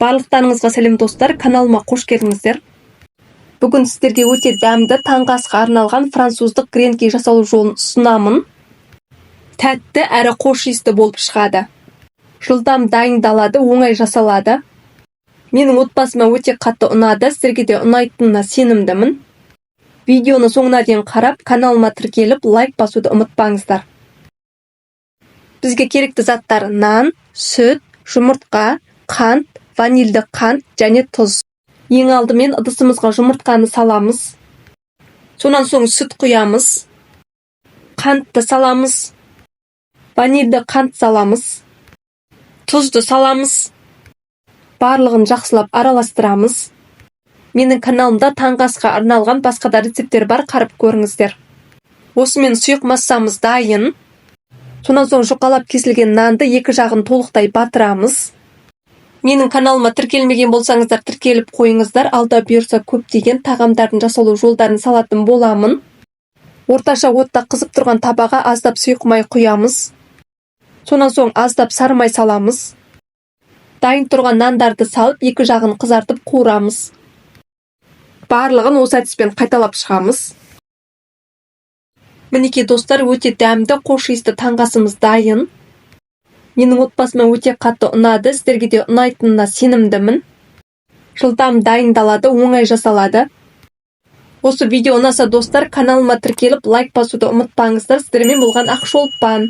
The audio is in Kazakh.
Барлықтарыңызға сәлем достар, каналыма қош келдіңіздер. Бүгін сіздерге өте дәмді таңғы асқа арналған француздық гренки жасалу жолын ұсынамын. Тәтті әрі хош иісті болып шығады. Жылдам дайындалады, оңай жасалады. Менің отбасыма өте қатты ұнады, сіздерге де ұнайтынына сенімдімін. Видеоны соңына дейін қарап, каналыма тіркеліп, лайк басуды ұмытпаңыздар. Бізге керекті заттар: нан, сүт, жұмыртқа, қант, ванильді қант және тұз. Ең алдымен ыдысымызға жұмыртқаны саламыз. Сонан соң сүт құямыз. Қантты саламыз. Ванильді қант саламыз. Тұзды саламыз. Барлығын жақсылап араластырамыз. Менің каналымда таңғы асқа арналған басқа да рецептер бар, қарап көріңіздер. Осымен сұйық массамыз дайын. Сонан соң жұқалап кесілген нанды екі жағын толықтай батырамыз. Менің каналыма тіркелмеген болсаңыздар, тіркеліп қойыңыздар. Алда бұйырса көптеген тағамдардың жасалу жолдарын салатын боламын. Орташа отта қызып тұрған табаға аздап сұйық май құямыз. Сонан соң аздап сары май саламыз. Дайын тұрған нандарды салып, екі жағын қызартып қуырамыз. Барлығын осы әдіспен қайталап шығамыз. Мінекей достар, өте дәмді, хош иісті таңғы асымыз дайын. Менің отбасыма өте қатты ұнады, сіздерге де ұнайтынына сенімдімін. Жылдам дайындалады, оңай жасалады. Осы видео ұнаса достар, каналыма тіркеліп, лайк басуды ұмытпаңыздар. Сіздермен болған Ақшолпан.